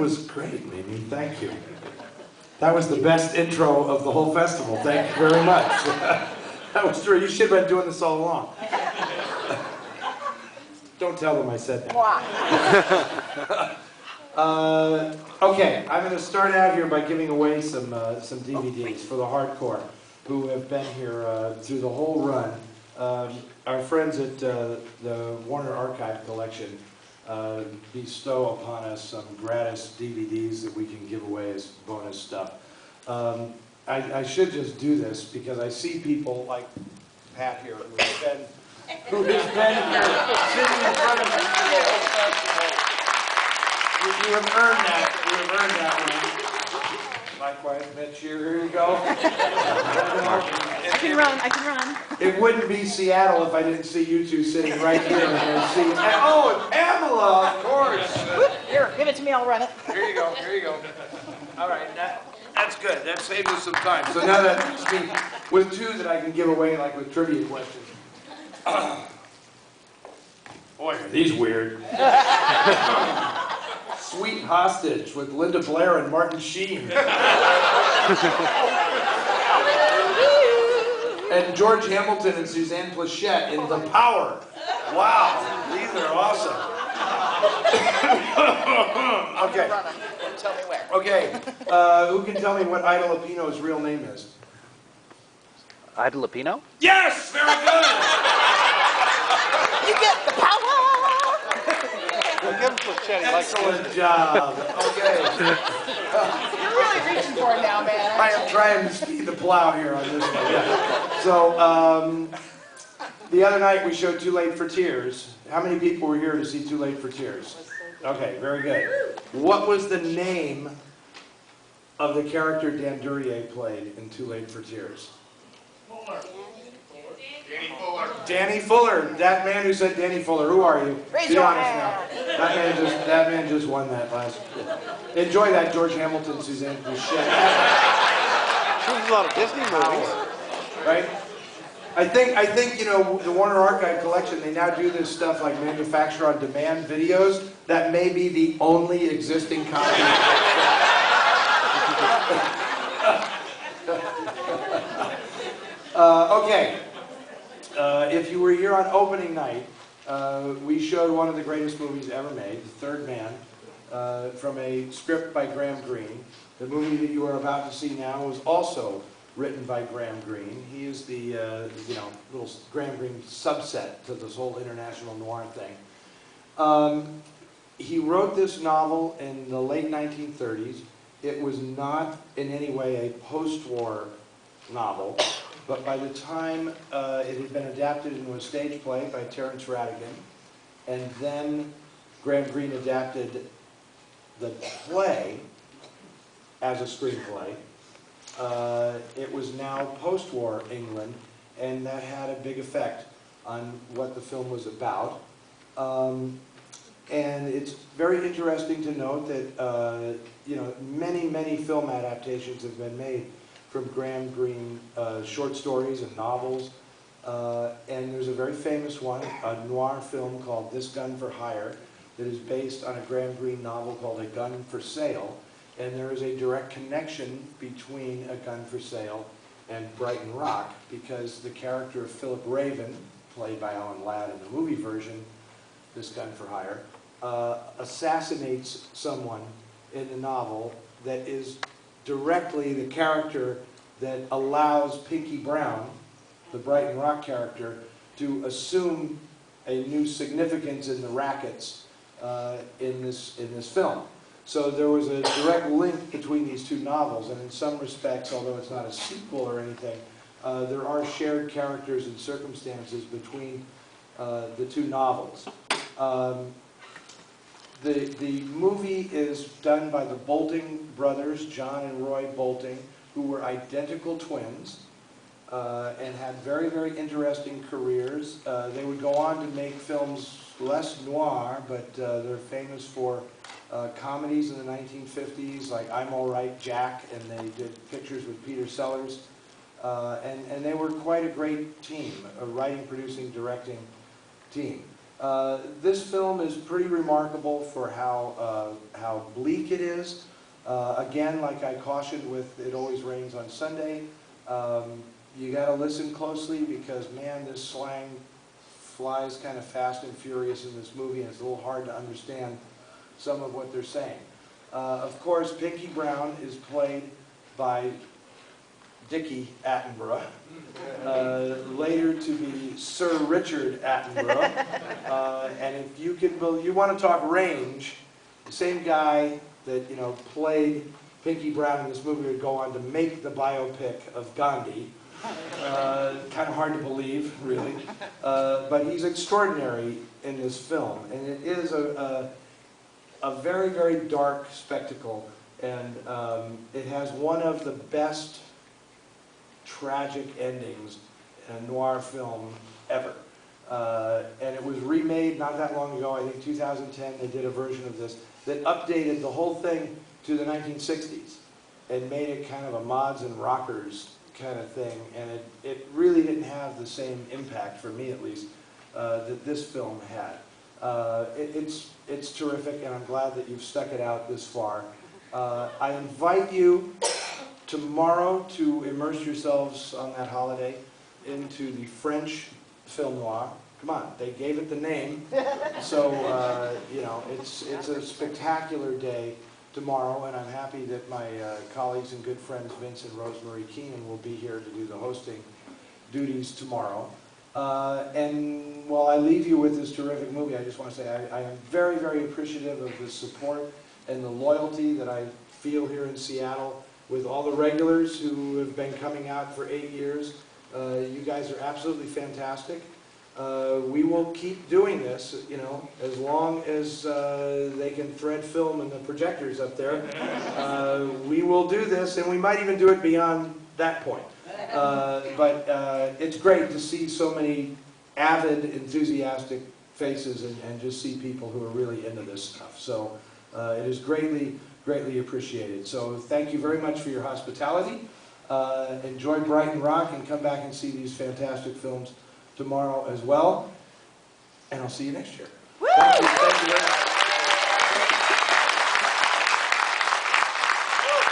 was great, Mimi. Thank you. That was the best intro of the whole festival. Thank you very much. That was true. You should have been doing this all along. Don't tell them I said that. Okay, I'm going to start out here by giving away some DVDs for the hardcore who have been here through the whole run. Our friends at the Warner Archive Collection bestow upon us some gratis DVDs that we can give away as bonus stuff. I should just do this because I see people like Pat here who has been here sitting in front of me. You have earned that. You have earned that one. Likewise, Mitch, here you go. I can run. I can run. It wouldn't be Seattle if I didn't see you two sitting right here. Oh, and Pamela, of course. Here, give it to me. I'll run it. Here you go. Here you go. All right, that's good. That saved us some time. So now that leaves me with two that I can give away, like with trivia questions. Boy, are these weird. Sweet Hostage with Linda Blair and Martin Sheen. And George Hamilton and Suzanne Plachette in The Power. Wow, these are awesome. Okay. Tell me where. Okay, who can tell me what Ida Lupino's real name is? Ida Lupino? Yes, very good. You get the power. Excellent job. Okay. You're really reaching for it now, man. I am trying to speed the plow here on this one. Yeah. So, the other night we showed Too Late for Tears. How many people were here to see Too Late for Tears? Okay, very good. What was the name of the character Dan Duryea played in Too Late for Tears? Muller. Danny Fuller. Danny Fuller. That man who said Danny Fuller. Who are you? Raise Be your honest hand. now. That man just won that last. Enjoy that, George Hamilton, Suzanne Plachette. She was a lot of Disney movies. Right? I think you know, the Warner Archive Collection, they now do this stuff like manufacture on demand videos. That may be the only existing copy. Okay. If you were here on opening night, we showed one of the greatest movies ever made, The Third Man, from a script by Graham Greene. The movie that you are about to see now was also written by Graham Greene. He is the little Graham Greene subset to this whole international noir thing. He wrote this novel in the late 1930s. It was not in any way a post-war novel, but by the time it had been adapted into a stage play by Terence Rattigan, and then Graham Greene adapted the play as a screenplay, it was now post-war England, and that had a big effect on what the film was about. And it's very interesting to note that many film adaptations have been made from Graham Greene short stories and novels. And there's a very famous one, a noir film called This Gun for Hire, that is based on a Graham Greene novel called A Gun for Sale. And there is a direct connection between A Gun for Sale and Brighton Rock, because the character of Philip Raven, played by Alan Ladd in the movie version, This Gun for Hire, assassinates someone in the novel that is directly the character that allows Pinky Brown, the Brighton Rock character, to assume a new significance in the rackets in this film. So there was a direct link between these two novels, and in some respects, although it's not a sequel or anything, there are shared characters and circumstances between the two novels. The movie is done by the Bolting brothers, John and Roy Bolting, who were identical twins and had very, very interesting careers. They would go on to make films less noir, but they're famous for comedies in the 1950s, like I'm All Right, Jack, and they did pictures with Peter Sellers. And they were quite a great team, a writing, producing, directing team. This film is pretty remarkable for how bleak it is. Again, like I cautioned with It Always Rains on Sunday, you got to listen closely because, man, this slang flies kind of fast and furious in this movie, and it's a little hard to understand some of what they're saying. Of course, Pinky Brown is played by Dickie Attenborough, later to be Sir Richard Attenborough. And if you can, you want to talk range, the same guy that played Pinky Brown in this movie would go on to make the biopic of Gandhi. Kind of hard to believe, really. But he's extraordinary in this film, and it is a very, very dark spectacle, and it has one of the best tragic endings in a noir film ever. And it was remade not that long ago, I think 2010, they did a version of this that updated the whole thing to the 1960s and made it kind of a mods and rockers kind of thing, and it really didn't have the same impact, for me at least, that this film had. It's terrific, and I'm glad that you've stuck it out this far. I invite you tomorrow to immerse yourselves on that holiday into the French film noir. Come on, they gave it the name, so it's a spectacular day tomorrow, and I'm happy that my colleagues and good friends Vince and Rosemary Keenan will be here to do the hosting duties tomorrow. And while I leave you with this terrific movie, I just want to say I am very, very appreciative of the support and the loyalty that I feel here in Seattle with all the regulars who have been coming out for 8 years. You guys are absolutely fantastic. We will keep doing this, as long as they can thread film in the projectors up there. We will do this, and we might even do it beyond that point. But it's great to see so many avid, enthusiastic faces and just see people who are really into this stuff. So it is greatly, greatly appreciated. So thank you very much for your hospitality. Enjoy Brighton Rock and come back and see these fantastic films tomorrow as well. And I'll see you next year. Thank you very much.